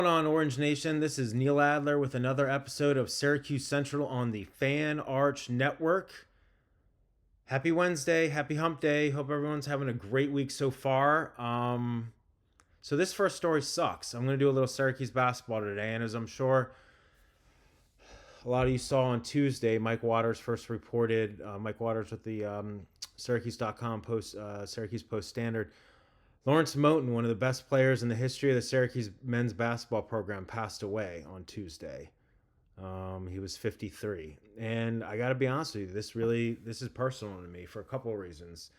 Going on, Orange Nation? This is Neil Adler with another episode of Syracuse Central on the Fan Arch Network. Happy Wednesday, happy hump day. Hope everyone's having a great week so far. So this first story sucks. I'm going to do a little Syracuse basketball today, and as I'm sure a lot of you saw on Tuesday, Mike Waters first reported. Mike Waters with the Syracuse.com post, Syracuse Post Standard. Lawrence Moten, one of the best players in the history of the Syracuse men's basketball program, passed away on Tuesday. He was 53, and I got to be honest with you, this is personal to me for a couple of reasons.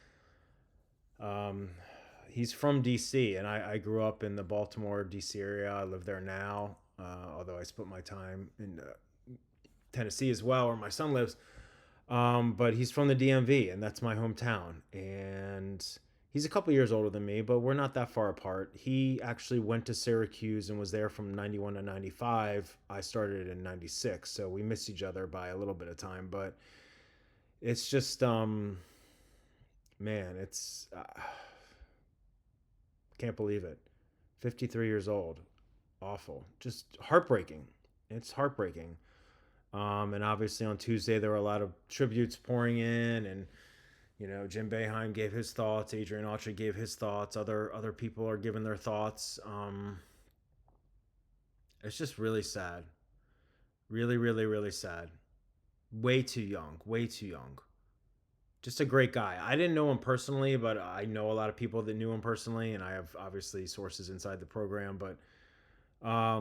He's from DC, and I grew up in the Baltimore DC area. I live there now, although I spent my time in Tennessee as well, where my son lives. But he's from the DMV, and that's my hometown. And he's a couple years older than me, but we're not that far apart. He actually went to Syracuse and was there from 91 to 95. I started in 96, so we missed each other by a little bit of time. But it's just, man, it's, can't believe it. 53 years old. Awful. Just heartbreaking. It's heartbreaking. And obviously on Tuesday, there were a lot of tributes pouring in, and Jim Boeheim gave his thoughts. Adrian Autry gave his thoughts. Other people are giving their thoughts. It's just really sad. Really, really, really sad. Way too young. Way too young. Just a great guy. I didn't know him personally, but I know a lot of people that knew him personally, and I have obviously sources inside the program. But I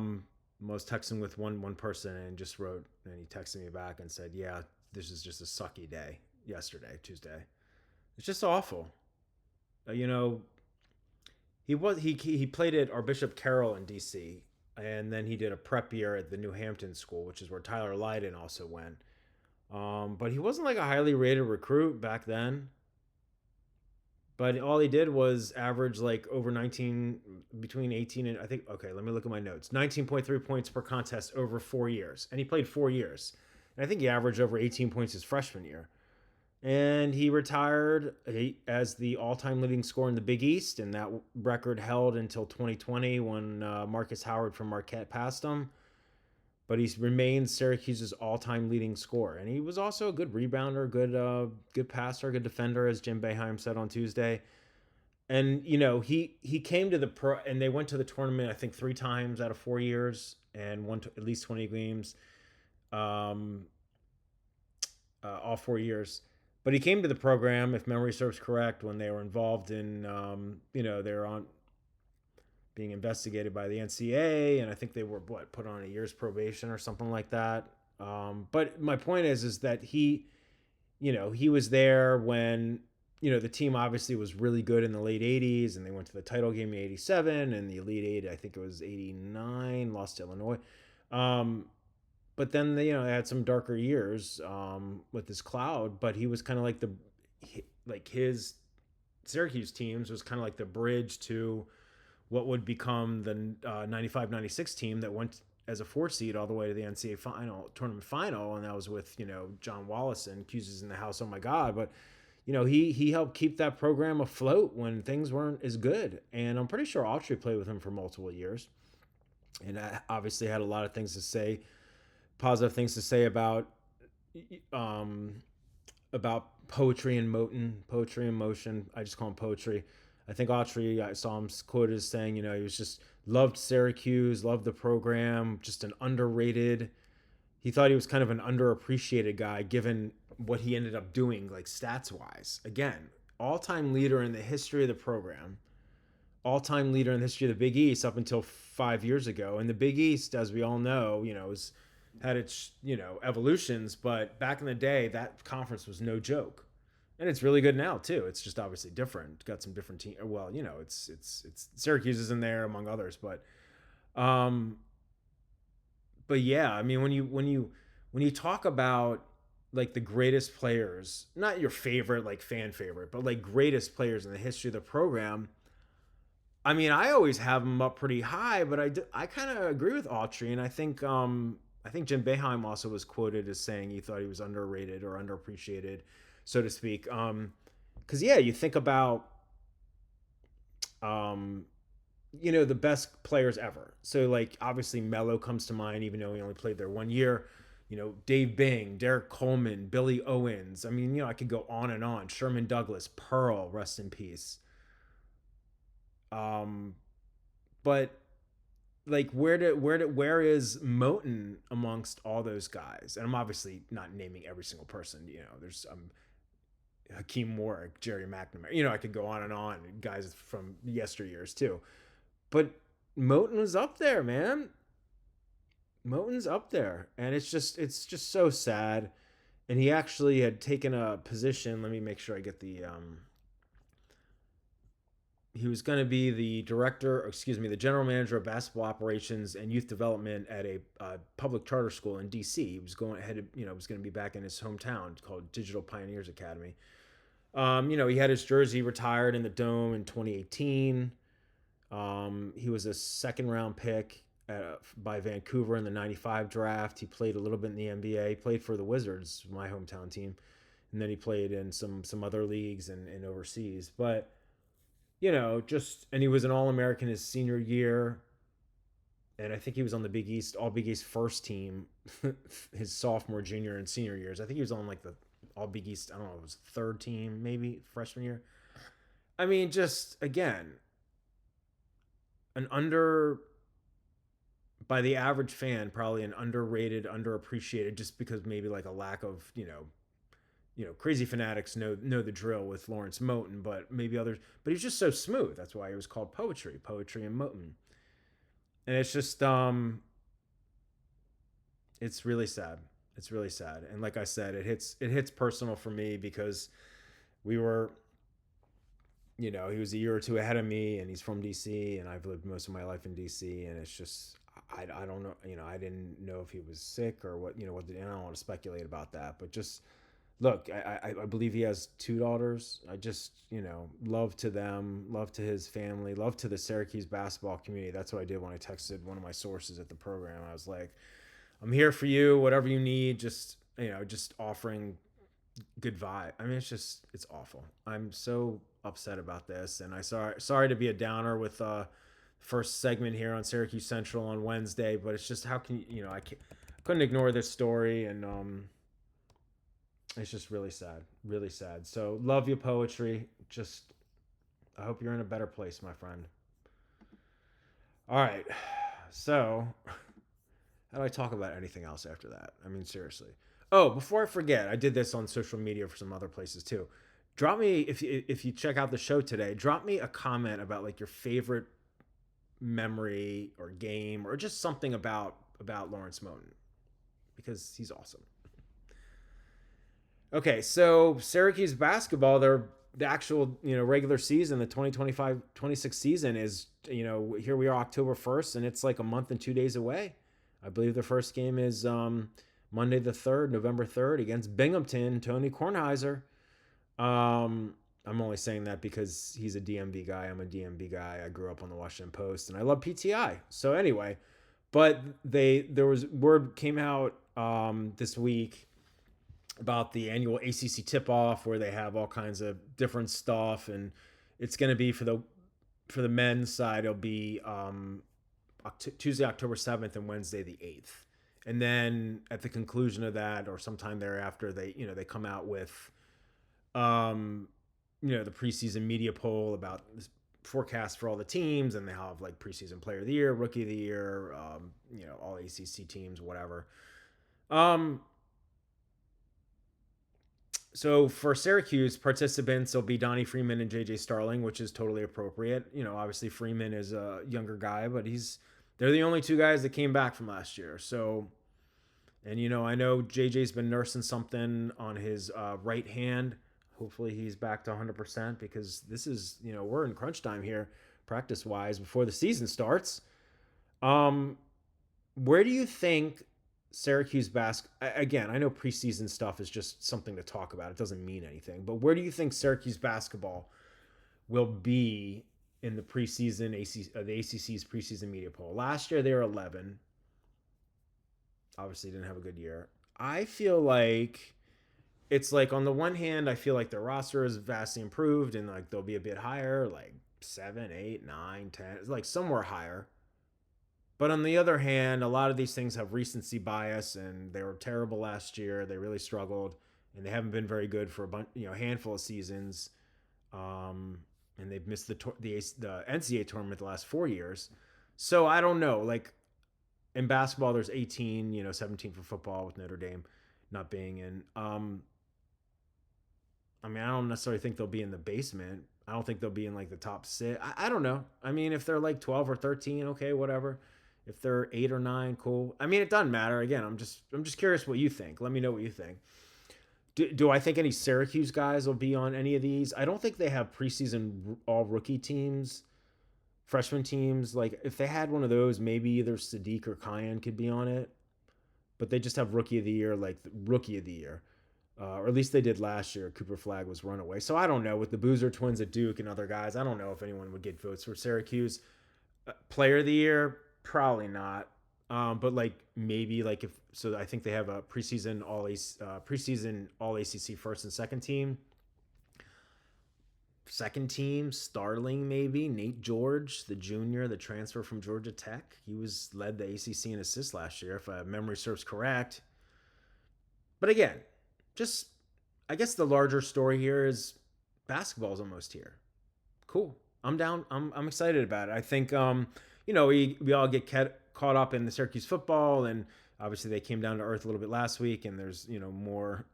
was texting with one person and just wrote, and he texted me back and said, "Yeah, this is just a sucky day. Yesterday, Tuesday." It's just awful. You know, he played at Archbishop Carroll in D.C. and then he did a prep year at the New Hampton School, which is where Tyler Lydon also went. But he wasn't like a highly rated recruit back then. But all he did was average like over 19, between 18 and I think, okay, let me look at my notes. 19.3 points per contest over 4 years. And he played 4 years. And I think he averaged over 18 points his freshman year. And he retired as the all-time leading scorer in the Big East, and that record held until 2020 when Marcus Howard from Marquette passed him. But he's remained Syracuse's all-time leading scorer, and he was also a good rebounder, good passer, good defender, as Jim Boeheim said on Tuesday. And he came to the pro, and they went to the tournament I think 3 times out of 4 years, and won at least 20 games, all 4 years. But he came to the program, if memory serves correct, when they were involved in, they were on being investigated by the NCAA, and I think they were put on a year's probation or something like that. But my point is that he was there when the team obviously was really good in the late '80s, and they went to the title game in '87, and the Elite Eight, I think it was '89, lost to Illinois. But then they had some darker years with this cloud. But he was kind of like his Syracuse teams was kind of like the bridge to what would become the 95-96 team that went as a 4 seed all the way to the NCAA tournament final, and that was with John Wallace and Cuse is in the house. Oh my God! But he helped keep that program afloat when things weren't as good, and I'm pretty sure Autry played with him for multiple years, and obviously had a lot of things to say. Positive things to say about poetry and Moten, poetry and motion. I just call him poetry. I think Autry, I saw him quoted as saying, he was just loved Syracuse, loved the program, just an underrated. He thought he was kind of an underappreciated guy given what he ended up doing, like stats wise. Again, all-time leader in the history of the program, all-time leader in the history of the Big East up until 5 years ago. And the Big East, as we all know, had its evolutions, but back in the day that conference was no joke, and it's really good now too. It's just obviously different. Got some different team. Well, it's Syracuse is in there among others, but yeah, I mean when you talk about like the greatest players, not your favorite like fan favorite, but like greatest players in the history of the program. I mean, I always have them up pretty high, but I kind of agree with Autry, and I think Jim Boeheim also was quoted as saying he thought he was underrated or underappreciated, so to speak. Because yeah, you think about the best players ever. So like obviously Melo comes to mind, even though he only played there 1 year. Dave Bing, Derek Coleman, Billy Owens. I mean, I could go on and on. Sherman Douglas, Pearl, rest in peace. Um, but like where is Moten amongst all those guys? And I'm obviously not naming every single person. There's Hakeem Warwick, Jerry McNamara. I could go on and on. Guys from yesteryears too. But Moten was up there, man. Moten's up there, and it's just so sad. And he actually had taken a position. Let me make sure I get the. He was going to be the director, excuse me, the general manager of basketball operations and youth development at a public charter school in D.C. He was going ahead, was going to be back in his hometown called Digital Pioneers Academy. He had his jersey retired in the Dome in 2018. He was a second round pick by Vancouver in the 95 draft. He played a little bit in the NBA. He played for the Wizards, my hometown team. And then he played in some other leagues and overseas. But, and he was an All-American his senior year. And I think he was on the Big East, All Big East first team his sophomore, junior, and senior years. I think he was on like the All Big East, I don't know, it was third team, maybe freshman year. I mean, just again, an by the average fan, probably an underrated, underappreciated, just because maybe like a lack of, crazy fanatics know the drill with Lawrence Moten, but maybe others. But he's just so smooth. That's why he was called poetry and Moten. And it's just it's really sad. It's really sad. And like I said, it hits personal for me because we were, he was a year or two ahead of me, and he's from DC, and I've lived most of my life in DC, and it's just I don't know, I didn't know if he was sick or what, I don't want to speculate about that, but just look, I believe he has two daughters. I just, love to them, love to his family, love to the Syracuse basketball community. That's what I did when I texted one of my sources at the program. I was like, I'm here for you, whatever you need, just offering good vibe. I mean, it's awful. I'm so upset about this, and sorry to be a downer with first segment here on Syracuse Central on Wednesday, but it's just how can I couldn't ignore this story, and it's just really sad, really sad. So love you, poetry. Just I hope you're in a better place, my friend. All right, so how do I talk about anything else after that? I mean, seriously. Oh, before I forget, I did this on social media for some other places too. Drop me if you check out the show today. Drop me a comment about like your favorite memory or game or just something about Lawrence Moten because he's awesome. Okay, so Syracuse basketball, the actual regular season, the 2025-26 season is here we are October 1st, and it's like a month and 2 days away. I believe the first game is Monday the 3rd, November 3rd, against Binghamton, Tony Kornheiser. I'm only saying that because he's a DMV guy. I'm a DMV guy. I grew up on the Washington Post, and I love PTI. So anyway, but there was word came out this week about the annual ACC tip-off where they have all kinds of different stuff, and it's going to be for the men's side. It'll be Tuesday, October 7th, and Wednesday the 8th. And then at the conclusion of that, or sometime thereafter, they come out with the preseason media poll about this forecast for all the teams, and they have like preseason player of the year, rookie of the year, all ACC teams, whatever. So for Syracuse participants, there'll be Donnie Freeman and JJ Starling, which is totally appropriate. Obviously Freeman is a younger guy, but they're the only two guys that came back from last year. So, and I know JJ's been nursing something on his right hand. Hopefully he's back to 100% because this is, we're in crunch time here, practice wise, before the season starts. Where do you think Syracuse again, I know preseason stuff is just something to talk about. It doesn't mean anything. But where do you think Syracuse basketball will be in the preseason the ACC's preseason media poll? Last year they were 11. Obviously didn't have a good year. I feel like it's like on the one hand, I feel like their roster is vastly improved and like they'll be a bit higher. Like 7, 8, 9, 10, like somewhere higher. But on the other hand, a lot of these things have recency bias, and they were terrible last year. They really struggled, and they haven't been very good for a handful of seasons. Um, and they've missed the NCAA tournament the last 4 years. So I don't know. Like in basketball, there's 18, 17 for football with Notre Dame not being in. I mean, I don't necessarily think they'll be in the basement. I don't think they'll be in like the top six. I don't know. I mean, if they're like 12 or 13, okay, whatever. If they're 8 or 9, cool. I mean, it doesn't matter. Again, I'm just curious what you think. Let me know what you think. Do I think any Syracuse guys will be on any of these? I don't think they have preseason all rookie teams, freshman teams. Like if they had one of those, maybe either Sadiq or Kyan could be on it. But they just have rookie of the year, like the rookie of the year. Or at least they did last year. Cooper Flag was runaway. So I don't know. With the Boozer twins at Duke and other guys, I don't know if anyone would get votes for Syracuse. Player of the year, probably not. But like maybe like if so, I think they have a preseason all ACC first and second team. Second team, Starling maybe Nate George, the junior, the transfer from Georgia Tech. He led the ACC in assists last year, if memory serves correct. But again, just I guess the larger story here is basketball's almost here. Cool. I'm down. I'm excited about it. I think we all get caught up in the Syracuse football, and obviously they came down to earth a little bit last week, and there's more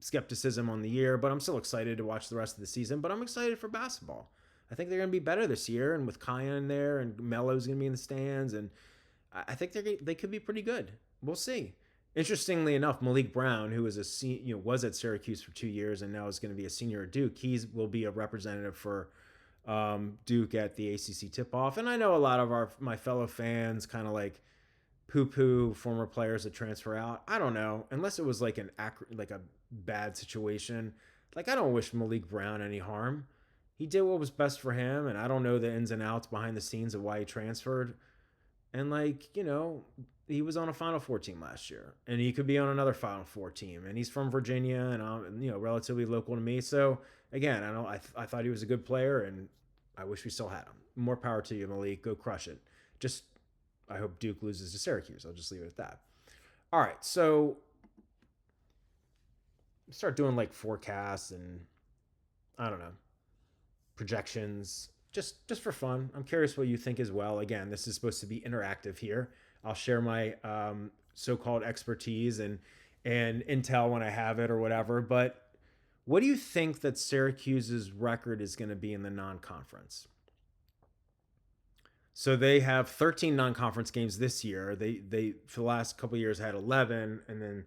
skepticism on the year, but I'm still excited to watch the rest of the season. But I'm excited for basketball. I think they're going to be better this year, and with Kaya in there, and Melo's going to be in the stands, and I think they could be pretty good. We'll see. Interestingly enough, Malik Brown, who was was at Syracuse for 2 years and now is going to be a senior at Duke, he will be a representative for Duke at the ACC tip-off. And I know a lot of my fellow fans kind of like poo-poo former players that transfer out. I don't know, unless it was like a bad situation. Like I don't wish Malik Brown any harm. He did what was best for him, and I don't know the ins and outs behind the scenes of why he transferred. And he was on a Final Four team last year, and he could be on another Final Four team. And he's from Virginia, and I'm relatively local to me. So again, I thought he was a good player, and I wish we still had him. More power to you, Malik. Go crush it. Just I hope Duke loses to Syracuse. I'll just leave it at that. All right, so start doing like forecasts and I don't know projections. Just for fun. I'm curious what you think as well. Again, this is supposed to be interactive here. I'll share my so-called expertise and intel when I have it or whatever. But what do you think that Syracuse's record is going to be in the non-conference? So they have 13 non-conference games this year. They for the last couple of years had 11,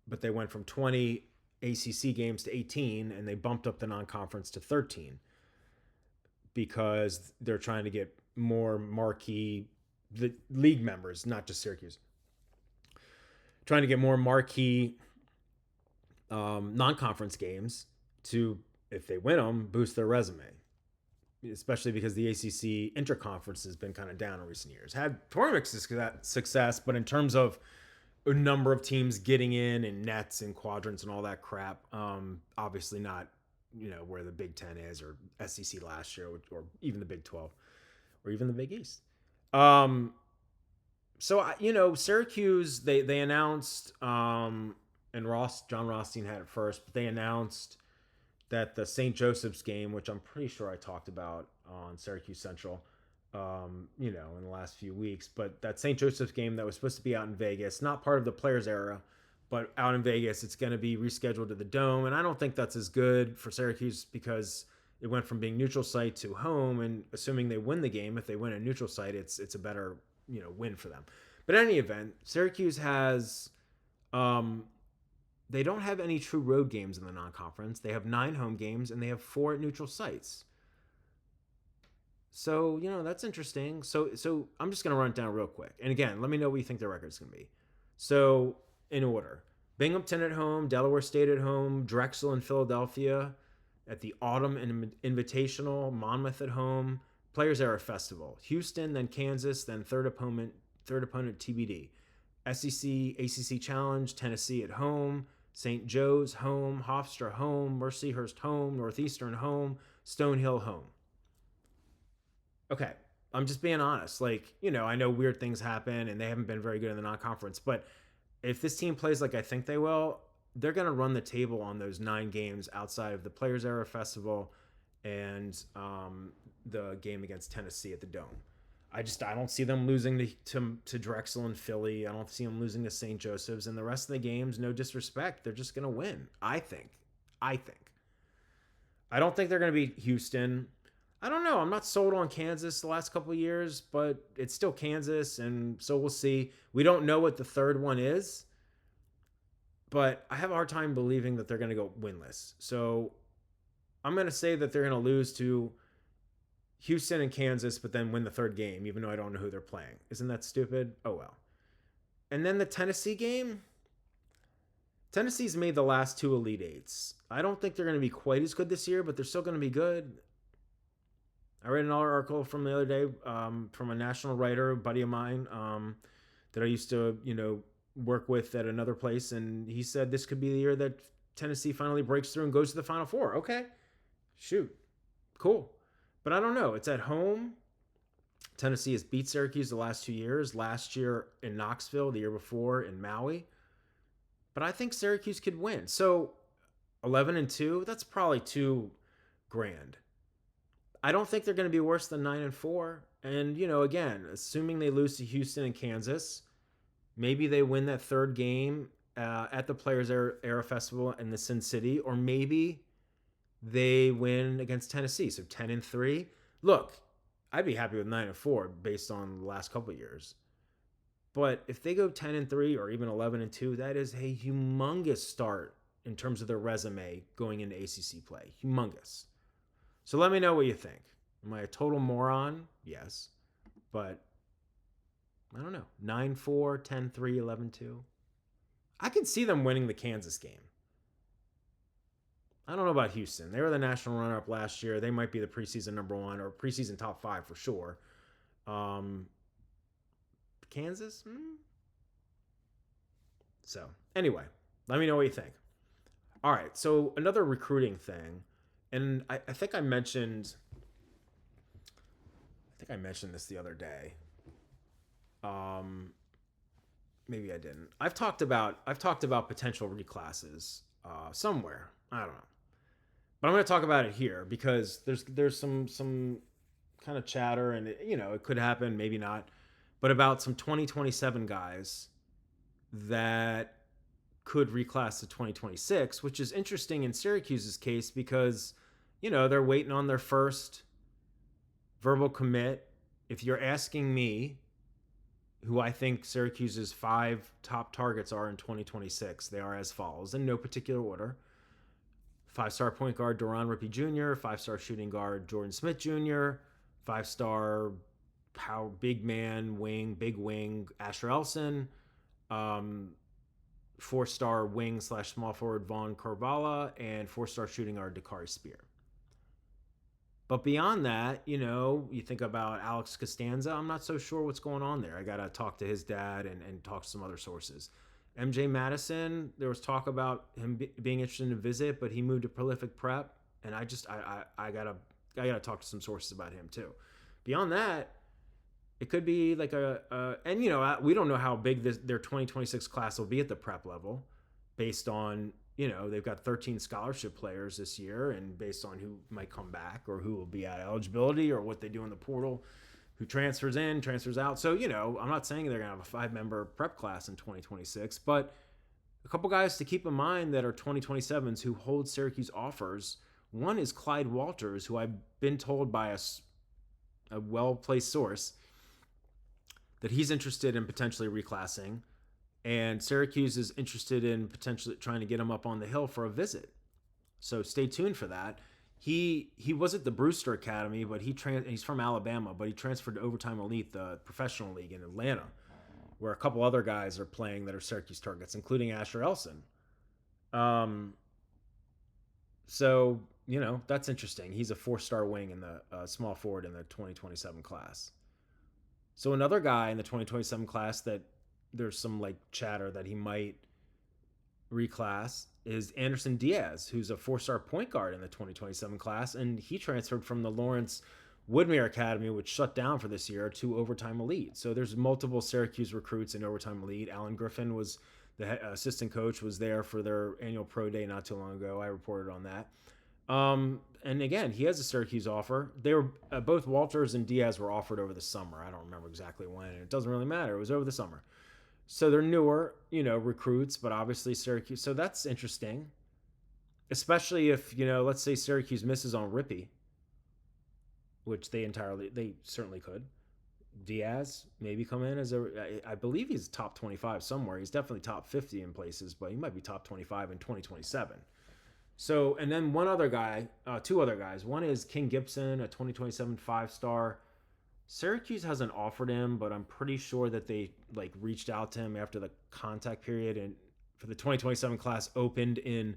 but they went from 20 ACC games to 18, and they bumped up the non-conference to 13. Because they're trying to get more marquee, the league members, not just Syracuse, trying to get more marquee non-conference games to, if they win them, boost their resume. Especially because the ACC interconference has been kind of down in recent years. Had tournament success, but in terms of a number of teams getting in and nets and quadrants and all that crap, obviously not where the Big Ten is or SEC last year or even the Big 12 or even the Big East. So Syracuse, they announced, and John Rothstein had it first, but they announced that the St. Joseph's game, which I'm pretty sure I talked about on Syracuse Central, in the last few weeks, but that St. Joseph's game that was supposed to be out in Vegas, not part of the Players era, but out in Vegas, it's going to be rescheduled to the Dome. And I don't think that's as good for Syracuse because it went from being neutral site to home. And assuming they win the game, if they win a neutral site, it's a better, win for them. But in any event, Syracuse has, they don't have any true road games in the non-conference. They have 9 home games and they have 4 at neutral sites. So, that's interesting. So I'm just going to run it down real quick. And again, let me know what you think their record's going to be. So in order, Binghamton at home, Delaware State at home, Drexel and Philadelphia at the Autumn Invitational, Monmouth at home, Players Era Festival, Houston, then Kansas, then third opponent TBD, SEC, ACC Challenge, Tennessee at home, St. Joe's home, Hofstra home, Mercyhurst home, Northeastern home, Stonehill home. Okay, I'm just being honest. Like, I know weird things happen and they haven't been very good in the non-conference, but if this team plays like I think they will, they're going to run the table on those 9 games outside of the Players Era Festival and the game against Tennessee at the Dome. I don't see them losing to Drexel and Philly. I don't see them losing to St. Joseph's, and the rest of the games, no disrespect, they're just going to win. I think. I don't think they're going to beat Houston. I don't know. I'm not sold on Kansas the last couple of years, but it's still Kansas, and so we'll see. We don't know what the third one is, but I have a hard time believing that they're going to go winless. So I'm going to say that they're going to lose to Houston and Kansas, but then win the third game, even though I don't know who they're playing. Isn't that stupid? Oh, well. And then the Tennessee game. Tennessee's made the last 2 Elite Eights. I don't think they're going to be quite as good this year, but they're still going to be good. I read another article from the other day from a national writer, a buddy of mine, that I used to, work with at another place, and he said this could be the year that Tennessee finally breaks through and goes to the Final Four. Okay, shoot, cool. But I don't know. It's at home. Tennessee has beat Syracuse the last 2 years. Last year in Knoxville, the year before in Maui. But I think Syracuse could win. So 11-2, that's probably too grand. I don't think they're going to be worse than 9-4. And, again, assuming they lose to Houston and Kansas, maybe they win that third game at the Players Era Festival in the Sin City, or maybe they win against Tennessee. So 10-3. Look, I'd be happy with 9-4 based on the last couple of years. But if they go 10-3 or even 11-2, that is a humongous start in terms of their resume going into ACC play. Humongous. So let me know what you think. Am I a total moron? Yes. But I don't know. 9-4, 10-3, 11-2. I can see them winning the Kansas game. I don't know about Houston. They were the national runner-up last year. They might be the preseason number 1 or preseason top 5 for sure. Kansas? So, anyway, let me know what you think. All right, so another recruiting thing, and I think I mentioned this the other day. Maybe I didn't. I've talked about potential reclasses somewhere. I don't know. But I'm going to talk about it here because there's some kind of chatter, and it could happen, maybe not, but about some 2027 guys that could reclass to 2026, which is interesting in Syracuse's case because they're waiting on their first verbal commit. If you're asking me who I think Syracuse's 5 top targets are in 2026, they are as follows in no particular order. 5-star point guard Duran Rippey Jr., 5-star shooting guard Jordan Smith Jr., 5-star power big wing Asher Elson, 4-star wing / small forward Vaughn Carvalha, and 4-star shooting guard Dakari Spear. But beyond that, you think about Alex Costanza. I'm not so sure what's going on there. I got to talk to his dad and talk to some other sources. MJ Madison, there was talk about him being interested in a visit, but he moved to Prolific Prep, and I gotta talk to some sources about him too. Beyond that, it could be like we don't know how big their 2026 class will be at the prep level, based on they've got 13 scholarship players this year, and based on who might come back or who will be at eligibility or what they do in the portal. Who transfers in, transfers out. So, I'm not saying they're going to have a 5-member prep class in 2026, but a couple guys to keep in mind that are 2027s who hold Syracuse offers. One is Clyde Walters, who I've been told by a well-placed source that he's interested in potentially reclassing, and Syracuse is interested in potentially trying to get him up on the hill for a visit. So stay tuned for that. He was at the Brewster Academy, but he's from Alabama, but he transferred to Overtime Elite, the professional league in Atlanta, where a couple other guys are playing that are Syracuse targets, including Asher Elson. So, that's interesting. He's a 4-star wing in the small forward in the 2027 class. So another guy in the 2027 class that there's some chatter that he might reclass is Anderson Diaz, who's a 4-star point guard in the 2027 class, and he transferred from the Lawrence Woodmere Academy, which shut down for this year, to Overtime Elite. So there's multiple Syracuse recruits in Overtime Elite. Alan Griffin was the assistant coach, was there for their annual pro day not too long ago. I reported on that. And again, he has a Syracuse offer. They were both Walters and Diaz were offered over the summer. I don't remember exactly when, and it doesn't really matter. It was over the summer. So they're newer, recruits, but obviously Syracuse. So that's interesting, especially if, let's say Syracuse misses on Rippey, which they certainly could. Diaz maybe come in I believe he's top 25 somewhere. He's definitely top 50 in places, but he might be top 25 in 2027. So, and then two other guys. One is King Gibson, a 2027 5-star. Syracuse hasn't offered him, but I'm pretty sure that they reached out to him after the contact period and for the 2027 class opened in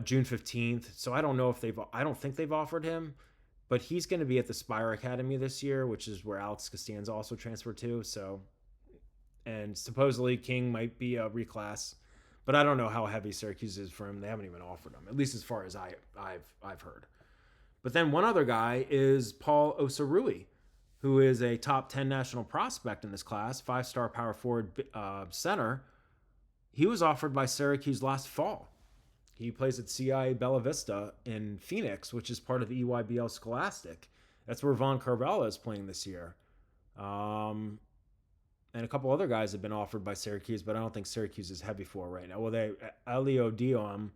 June 15th. So I don't think they've offered him, but he's going to be at the Spire Academy this year, which is where Alex Costanza also transferred to. So, and supposedly King might be a reclass, but I don't know how heavy Syracuse is for him. They haven't even offered him, at least as far as I've heard. But then one other guy is Paul Osarui, who is a top 10 national prospect in this class, 5-star power forward center. He was offered by Syracuse last fall. He plays at CI Bella Vista in Phoenix, which is part of the EYBL Scholastic. That's where Von Carvalho is playing this year. And a couple other guys have been offered by Syracuse, but I don't think Syracuse is heavy for right now. Well, Elio Diom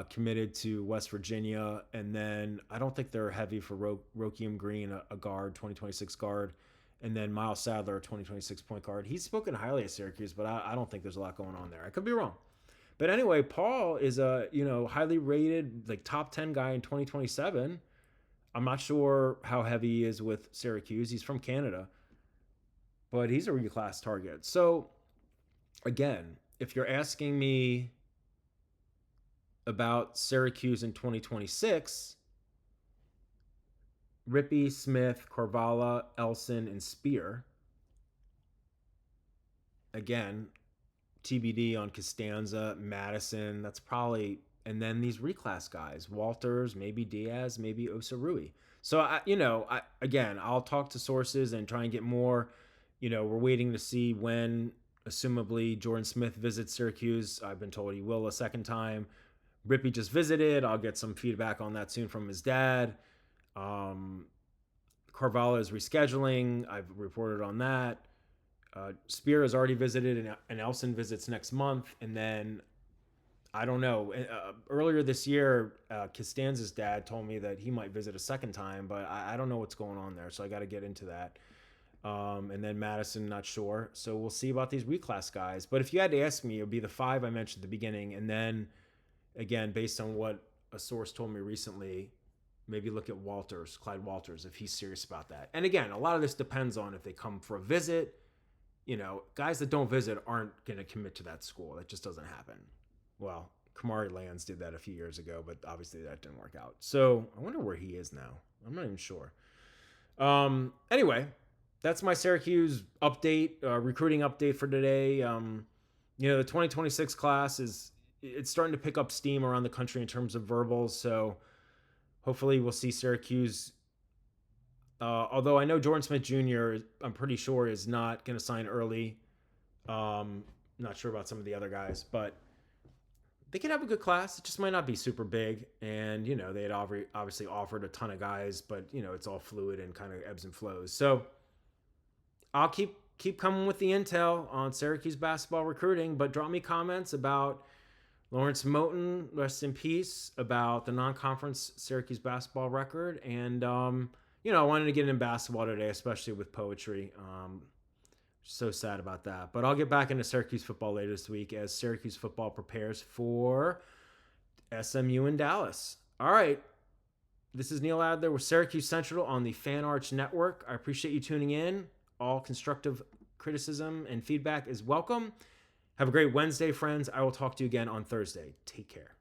committed to West Virginia, and then I don't think they're heavy for Rokeem Green, a guard, 2026 guard, and then Miles Sadler, a 2026 point guard. He's spoken highly of Syracuse, but I don't think there's a lot going on there. I could be wrong. But anyway, Paul is a highly rated, top 10 guy in 2027. I'm not sure how heavy he is with Syracuse. He's from Canada, but he's a reclass target. So again, if you're asking me about Syracuse in 2026, Rippey, Smith, Carvalho, Elson, and Spear. Again, TBD on Costanza, Madison. That's probably, and then these reclass guys, Walters, maybe Diaz, maybe Osarui. So I'll talk to sources and try and get more. We're waiting to see when, assumably, Jordan Smith visits Syracuse. I've been told he will a second time. Rippey just visited. I'll get some feedback on that soon from his dad. Carvalho is rescheduling. I've reported on that. Spear has already visited, and Elson visits next month. And then, I don't know. Earlier this year, Costanza's dad told me that he might visit a second time, but I don't know what's going on there. So I got to get into that. And then Madison, not sure. So we'll see about these reclass guys. But if you had to ask me, it would be the 5 I mentioned at the beginning. And then, again, based on what a source told me recently, maybe look at Clyde Walters, if he's serious about that. And again, a lot of this depends on if they come for a visit. Guys that don't visit aren't going to commit to that school. That just doesn't happen. Well, Kamari Lands did that a few years ago, but obviously that didn't work out. So I wonder where he is now. I'm not even sure. Anyway, that's my Syracuse update, recruiting update for today. The 2026 class it's starting to pick up steam around the country in terms of verbals. So hopefully we'll see Syracuse. Although I know Jordan Smith Jr., I'm pretty sure, is not going to sign early. Not sure about some of the other guys, but they could have a good class. It just might not be super big. And, they had obviously offered a ton of guys, but, it's all fluid and kind of ebbs and flows. So I'll keep coming with the intel on Syracuse basketball recruiting, but drop me comments about Lawrence Moten, rest in peace, about the non-conference Syracuse basketball record. And, I wanted to get in basketball today, especially with poetry. So sad about that. But I'll get back into Syracuse football later this week as Syracuse football prepares for SMU in Dallas. All right. This is Neil Adler with Syracuse Central on the Fan Arch Network. I appreciate you tuning in. All constructive criticism and feedback is welcome. Have a great Wednesday, friends. I will talk to you again on Thursday. Take care.